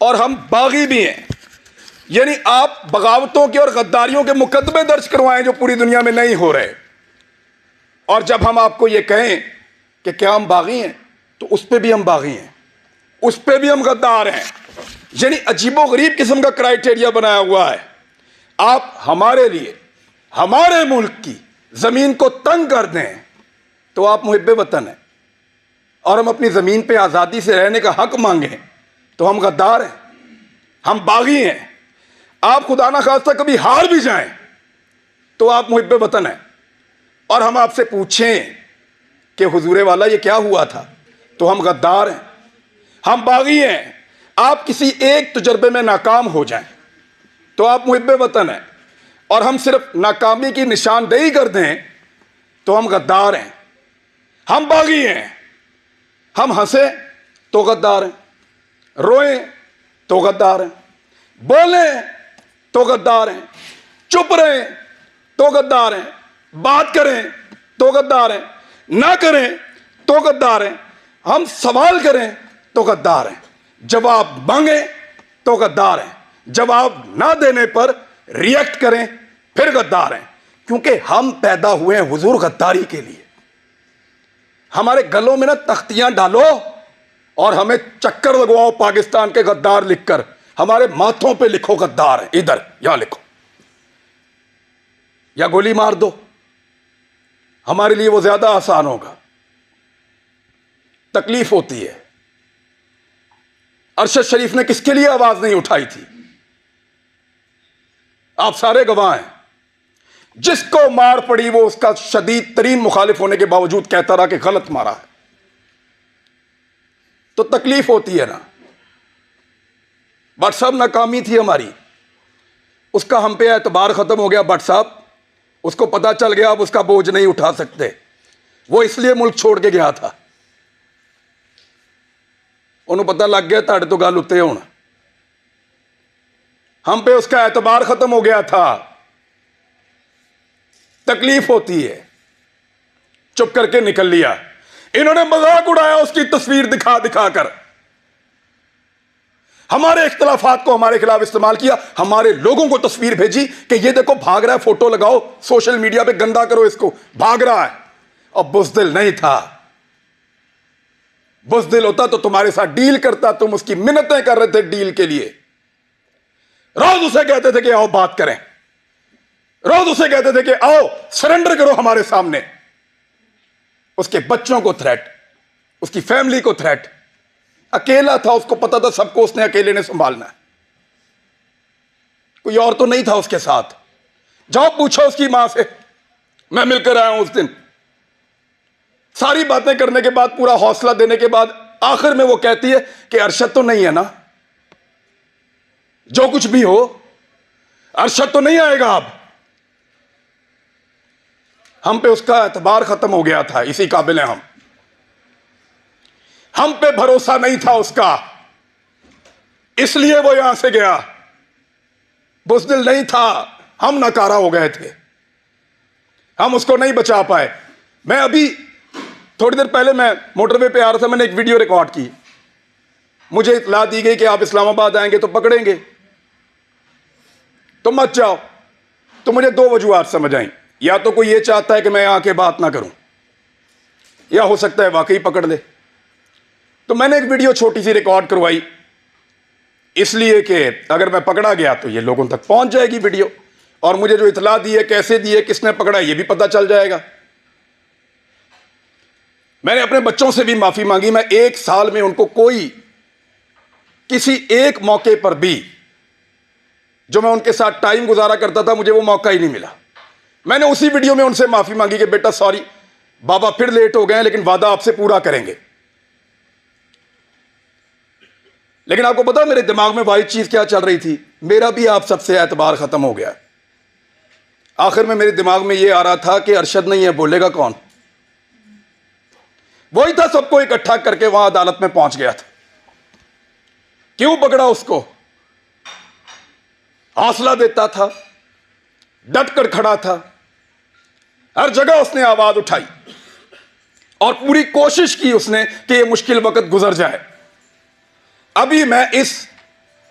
اور ہم باغی بھی ہیں. یعنی آپ بغاوتوں کے اور غداریوں کے مقدمے درج کروائیں جو پوری دنیا میں نہیں ہو رہے. اور جب ہم آپ کو یہ کہیں کہ کیا ہم باغی ہیں تو اس پہ بھی ہم باغی ہیں, اس پہ بھی ہم غدار ہیں. یعنی عجیب و غریب قسم کا کرائٹیریا بنایا ہوا ہے. آپ ہمارے لیے ہمارے ملک کی زمین کو تنگ کر دیں تو آپ محب وطن ہیں, اور ہم اپنی زمین پہ آزادی سے رہنے کا حق مانگیں تو ہم غدار ہیں, ہم باغی ہیں. آپ خدا نہ خواستہ کبھی ہار بھی جائیں تو آپ محب وطن ہیں, اور ہم آپ سے پوچھیں کہ حضور والا یہ کیا ہوا تھا تو ہم غدار ہیں, ہم باغی ہیں. آپ کسی ایک تجربے میں ناکام ہو جائیں تو آپ محب وطن ہیں, اور ہم صرف ناکامی کی نشاندہی کر دیں تو ہم غدار ہیں. ہم باغی ہیں. ہم ہنسیں تو غدار ہیں, روئیں تو غدار ہیں, بولیں تو غدار ہیں, چپ رہیں تو غدار ہیں, بات کریں تو غدار ہیں, نہ کریں تو غدار ہیں, ہم سوال کریں تو غدار ہیں, جواب مانگیں تو غدار ہیں, جواب نہ دینے پر ریئیکٹ کریں پھر غدار ہیں. کیونکہ ہم پیدا ہوئے ہیں حضور غداری کے لیے. ہمارے گلوں میں نا تختیاں ڈالو اور ہمیں چکر لگواؤ پاکستان کے غدار لکھ کر, ہمارے ماتھوں پہ لکھو غدار ہیں, ادھر یہاں لکھو, یا گولی مار دو, ہمارے لیے وہ زیادہ آسان ہوگا. تکلیف ہوتی ہے. ارشد شریف نے کس کے لیے آواز نہیں اٹھائی تھی؟ آپ سارے گواہ ہیں. جس کو مار پڑی وہ اس کا شدید ترین مخالف ہونے کے باوجود کہتا رہا کہ غلط مارا ہے. تو تکلیف ہوتی ہے نا. بٹ صاحب ناکامی تھی ہماری, اس کا ہم پہ اعتبار ختم ہو گیا. بٹ صاحب اس کو پتا چل گیا اب اس کا بوجھ نہیں اٹھا سکتے, وہ اس لیے ملک چھوڑ کے گیا تھا. انہوں پتا لگ گیا تاڑے تو گل اتنے ہونا. ہم پہ اس کا اعتبار ختم ہو گیا تھا. تکلیف ہوتی ہے. چپ کر کے نکل لیا. انہوں نے مذاق اڑایا اس کی تصویر دکھا دکھا کر, ہمارے اختلافات کو ہمارے خلاف استعمال کیا, ہمارے لوگوں کو تصویر بھیجی کہ یہ دیکھو بھاگ رہا ہے, فوٹو لگاؤ سوشل میڈیا پہ, گندا کرو اس کو, بھاگ رہا ہے. اور بزدل نہیں تھا. بزدل ہوتا تو تمہارے ساتھ ڈیل کرتا, تم اس کی منتیں کر رہے تھے ڈیل کے لیے. روز اسے کہتے تھے کہ آؤ بات کریں, روز اسے کہتے تھے کہ آؤ سرنڈر کرو ہمارے سامنے. اس کے بچوں کو تھریٹ, اس کی فیملی کو تھریٹ. اکیلا تھا, اس کو پتا تھا سب کو اس نے اکیلے نے سنبھالنا ہے, کوئی اور تو نہیں تھا اس کے ساتھ. جاؤ پوچھو اس کی ماں سے, میں مل کر آیا ہوں اس دن. ساری باتیں کرنے کے بعد, پورا حوصلہ دینے کے بعد, آخر میں وہ کہتی ہے کہ ارشد تو نہیں ہے نا, جو کچھ بھی ہو ارشد تو نہیں آئے گا اب. ہم پہ اس کا اعتبار ختم ہو گیا تھا, اسی قابل ہیں ہم پہ بھروسہ نہیں تھا اس کا, اس لیے وہ یہاں سے گیا. بزدل نہیں تھا, ہم ناکارہ ہو گئے تھے, ہم اس کو نہیں بچا پائے. میں ابھی تھوڑی دیر پہلے میں موٹر وے پہ آ رہا تھا, میں نے ایک ویڈیو ریکارڈ کی. مجھے اطلاع دی گئی کہ آپ اسلام آباد آئیں گے تو پکڑیں گے, تو مت جاؤ. تو مجھے دو وجوہات سمجھ آئیں. یا تو کوئی یہ چاہتا ہے کہ میں آ کے بات نہ کروں, یا ہو سکتا ہے واقعی پکڑ لے. تو میں نے ایک ویڈیو چھوٹی سی ریکارڈ کروائی, اس لیے کہ اگر میں پکڑا گیا تو یہ لوگوں تک پہنچ جائے گی ویڈیو, اور مجھے جو اطلاع دی ہے, کیسے دی ہے, کس نے پکڑا ہے, یہ بھی پتہ چل جائے گا. میں نے اپنے بچوں سے بھی معافی مانگی. میں 1 سال میں ان کو کوئی کسی ایک موقع پر بھی جو میں ان کے ساتھ ٹائم گزارا کرتا تھا, مجھے وہ موقع ہی نہیں ملا. میں نے اسی ویڈیو میں ان سے معافی مانگی کہ بیٹا سوری بابا, پھر لیٹ ہو گئے ہیں, لیکن وعدہ آپ سے پورا کریں گے. لیکن آپ کو پتا میرے دماغ میں واحد چیز کیا چل رہی تھی؟ میرا بھی آپ سب سے اعتبار ختم ہو گیا. آخر میں میرے دماغ میں یہ آ رہا تھا کہ ارشد نہیں ہے, بولے گا کون؟ وہی تھا سب کو اکٹھا کر کے وہاں عدالت میں پہنچ گیا تھا. کیوں پکڑا اس کو؟ حوصلہ دیتا تھا, ڈٹ کر کھڑا تھا, ہر جگہ اس نے آواز اٹھائی, اور پوری کوشش کی اس نے کہ یہ مشکل وقت گزر جائے. ابھی میں اس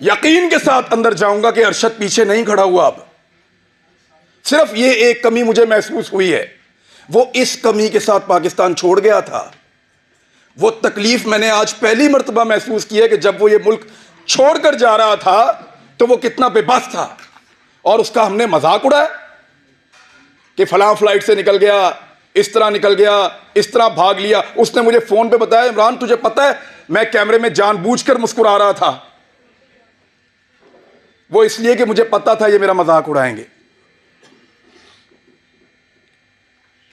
یقین کے ساتھ اندر جاؤں گا کہ ارشد پیچھے نہیں کھڑا ہوا. اب صرف یہ ایک کمی مجھے محسوس ہوئی ہے, وہ اس کمی کے ساتھ پاکستان چھوڑ گیا تھا. وہ تکلیف میں نے آج پہلی مرتبہ محسوس کی ہے کہ جب وہ یہ ملک چھوڑ کر جا رہا تھا تو وہ کتنا بے بس تھا, اور اس کا ہم نے مذاق اڑایا کہ فلاں فلائٹ سے نکل گیا, اس طرح نکل گیا, اس طرح بھاگ لیا. اس نے مجھے فون پہ بتایا, عمران تجھے پتا ہے میں کیمرے میں جان بوجھ کر مسکرا رہا تھا, وہ اس لیے کہ مجھے پتا تھا یہ میرا مذاق اڑائیں گے.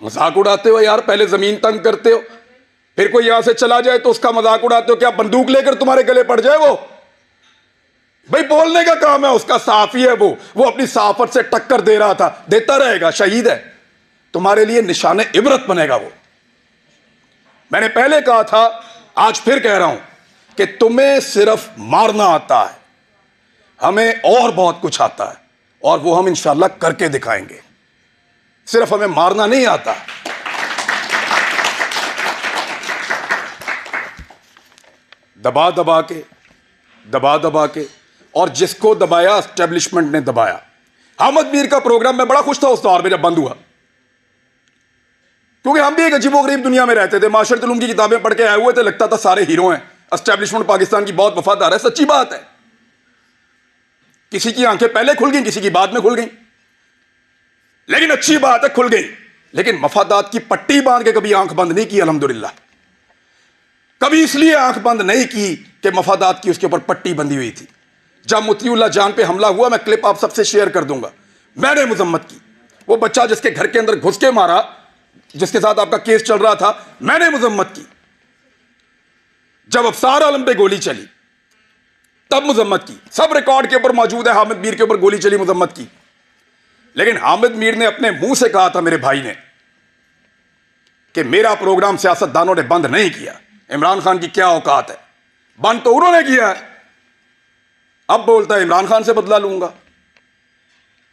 مذاق اڑاتے ہو یار, پہلے زمین تنگ کرتے ہو, پھر کوئی یہاں سے چلا جائے تو اس کا مذاق اڑاتے ہو. کیا بندوق لے کر تمہارے گلے پڑ جائے؟ وہ بھائی بولنے کا کام ہے اس کا, صحافی ہے وہ اپنی صحافت سے ٹکر دے رہا تھا, دیتا رہے گا, شہید ہے, تمہارے لیے نشان عبرت بنے گا وہ. میں نے پہلے کہا تھا, آج پھر کہہ رہا ہوں کہ تمہیں صرف مارنا آتا ہے, ہمیں اور بہت کچھ آتا ہے, اور وہ ہم انشاءاللہ کر کے دکھائیں گے. صرف ہمیں مارنا نہیں آتا. دبا دبا کے اور جس کو دبایا اسٹیبلشمنٹ نے دبایا. احمد میر کا پروگرام میں بڑا خوش تھا اس دور میں جب بند ہوا, کیونکہ ہم بھی ایک عجیب و غریب دنیا میں رہتے تھے. معاشرت علوم کی کتابیں پڑھ کے آئے ہوئے تھے, لگتا تھا سارے ہیرو ہیں, اسٹیبلشمنٹ پاکستان کی بہت وفادار ہے. سچی بات ہے, کسی کی آنکھیں پہلے کھل گئیں, کسی کی بعد میں کھل گئیں, لیکن اچھی بات ہے کھل گئی. لیکن مفادات کی پٹی باندھ کے کبھی آنکھ بند نہیں کی الحمدللہ. کبھی اس لیے آنکھ بند نہیں کی کہ مفادات کی اس کے اوپر پٹی بندھی ہوئی تھی. جب مطیع اللہ جان پہ حملہ ہوا, میں کلپ آپ سب سے شیئر کر دوں گا, میں نے مذمت کی. وہ بچہ جس کے گھر کے اندر گھس کے مارا, جس کے ساتھ آپ کا کیس چل رہا تھا, میں نے مذمت کی. جب ابصار عالم پہ گولی چلی تب مذمت کی. سب ریکارڈ کے اوپر موجود ہے, حامد میر کے اوپر گولی چلی, مذمت کی. لیکن حامد میر نے اپنے منہ سے کہا تھا, میرے بھائی نے, کہ میرا پروگرام سیاست دانوں نے بند نہیں کیا. عمران خان کی کیا اوقات ہے, بند تو انہوں نے کیا ہے. اب بولتا ہے عمران خان سے بدلہ لوں گا.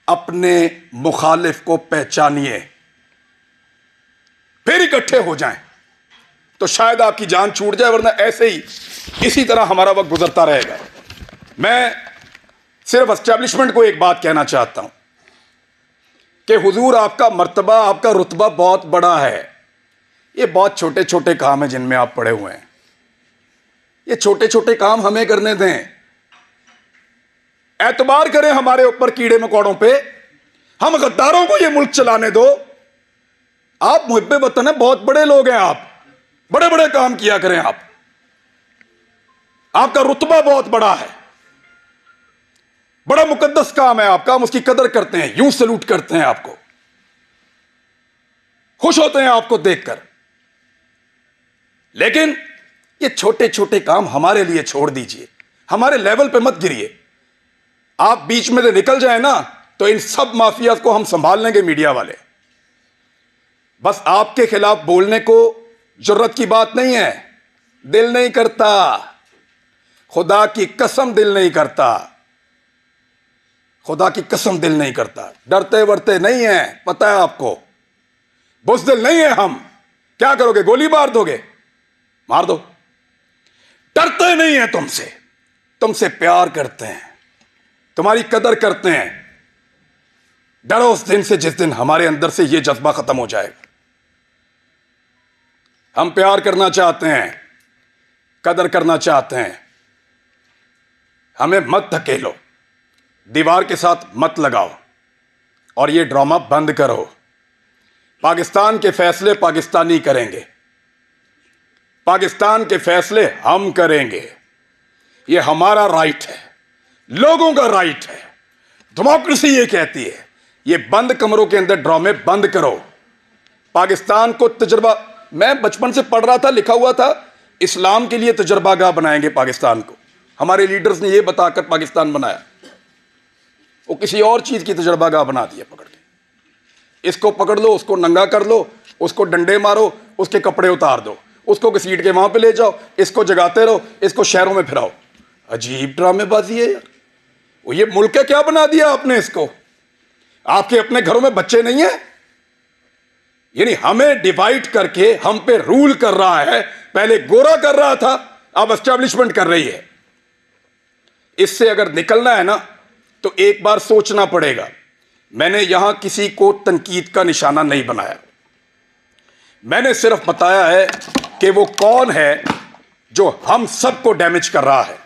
اپنے مخالف کو پہچانیے, پھر اکٹھے ہو جائیں تو شاید آپ کی جان چھوٹ جائے, ورنہ ایسے ہی اسی طرح ہمارا وقت گزرتا رہے گا. میں صرف اسٹیبلشمنٹ کو ایک بات کہنا چاہتا ہوں کہ حضور آپ کا مرتبہ, آپ کا رتبہ بہت بڑا ہے. یہ بہت چھوٹے چھوٹے کام ہیں جن میں آپ پڑے ہوئے ہیں. یہ چھوٹے چھوٹے کام ہمیں کرنے دیں. اعتبار کریں ہمارے اوپر کیڑے مکوڑوں پہ, ہم غداروں کو یہ ملک چلانے دو. آپ محب وطن ہیں, بہت بڑے لوگ ہیں, آپ بڑے بڑے کام کیا کریں. آپ کا رتبہ بہت بڑا ہے, بڑا مقدس کام ہے آپ کا, ہم اس کی قدر کرتے ہیں, یوں سلوٹ کرتے ہیں آپ کو, خوش ہوتے ہیں آپ کو دیکھ کر. لیکن یہ چھوٹے چھوٹے کام ہمارے لیے چھوڑ دیجئے, ہمارے لیول پہ مت گریے. آپ بیچ میں سے نکل جائیں نا تو ان سب مافیاز کو ہم سنبھال لیں گے, میڈیا والے. بس آپ کے خلاف بولنے کو جرت کی بات نہیں ہے, دل نہیں کرتا, خدا کی قسم دل نہیں کرتا, خدا کی قسم دل نہیں کرتا. ڈرتے ورتے نہیں ہیں, پتہ ہے آپ کو, بزدل نہیں ہیں ہم. کیا کرو گے, گولی مار دو گے, مار دو. ڈرتے نہیں ہیں تم سے پیار کرتے ہیں, تمہاری قدر کرتے ہیں. ڈرو اس دن سے جس دن ہمارے اندر سے یہ جذبہ ختم ہو جائے گا. ہم پیار کرنا چاہتے ہیں, قدر کرنا چاہتے ہیں. ہمیں مت دھکیلو, دیوار کے ساتھ مت لگاؤ, اور یہ ڈرامہ بند کرو. پاکستان کے فیصلے پاکستانی کریں گے, پاکستان کے فیصلے ہم کریں گے. یہ ہمارا رائٹ ہے, لوگوں کا رائٹ ہے. ڈیموکریسی یہ کہتی ہے. یہ بند کمروں کے اندر ڈرامے بند کرو. پاکستان کو تجربہ, میں بچپن سے پڑھ رہا تھا, لکھا ہوا تھا اسلام کے لیے تجربہ گاہ بنائیں گے پاکستان کو. ہمارے لیڈرز نے یہ بتا کر پاکستان بنایا, وہ کسی اور چیز کی تجربہ گاہ بنا دیا پکڑ کے. اس کو پکڑ لو, اس کو ننگا کر لو, اس کو ڈنڈے مارو, اس کے کپڑے اتار دو, اس کو گھسیٹ کے وہاں پہ لے جاؤ, اس کو جگاتے رہو, اس کو شہروں میں پھراؤ. عجیب ڈرامے بازی ہے یار. وہ یہ ملک کا کیا بنا دیا آپ نے اس کو؟ آپ کے اپنے گھروں میں بچے نہیں ہیں؟ یعنی ہمیں ڈیوائیڈ کر کے ہم پہ رول کر رہا ہے. پہلے گورا کر رہا تھا, اب اسٹیبلشمنٹ کر رہی ہے. اس سے اگر نکلنا ہے نا تو ایک بار سوچنا پڑے گا. میں نے یہاں کسی کو تنقید کا نشانہ نہیں بنایا. میں نے صرف بتایا ہے کہ وہ کون ہے جو ہم سب کو ڈیمیج کر رہا ہے.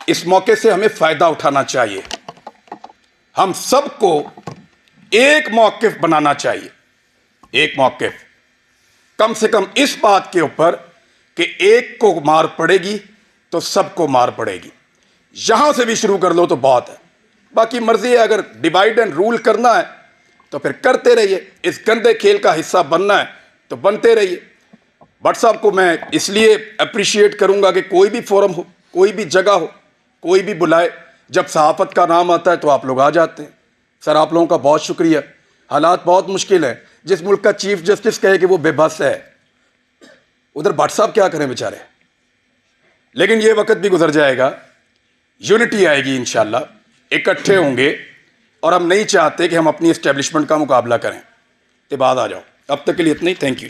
اس موقع سے ہمیں فائدہ اٹھانا چاہیے. ہم سب کو ایک موقف بنانا چاہیے. ایک موقف کم سے کم اس بات کے اوپر کہ ایک کو مار پڑے گی تو سب کو مار پڑے گی. یہاں سے بھی شروع کر لو تو بہت ہے. باقی مرضی ہے, اگر ڈیوائیڈ اینڈ رول کرنا ہے تو پھر کرتے رہیے. اس گندے کھیل کا حصہ بننا ہے تو بنتے رہیے. بٹ صاحب کو میں اس لیے اپریشیٹ کروں گا کہ کوئی بھی فورم ہو, کوئی بھی جگہ ہو, کوئی بھی بلائے, جب صحافت کا نام آتا ہے تو آپ لوگ آ جاتے ہیں. سر آپ لوگوں کا بہت شکریہ. حالات بہت مشکل ہیں. جس ملک کا چیف جسٹس کہے کہ وہ بے بس ہے, ادھر بٹ صاحب کیا کریں بیچارے. لیکن یہ وقت بھی گزر جائے گا, یونٹی آئے گی انشاءاللہ, اکٹھے ہوں گے. اور ہم نہیں چاہتے کہ ہم اپنی اسٹیبلشمنٹ کا مقابلہ کریں. تو بعد آ جاؤ. اب تک کے لیے اتنا ہی. Thank you.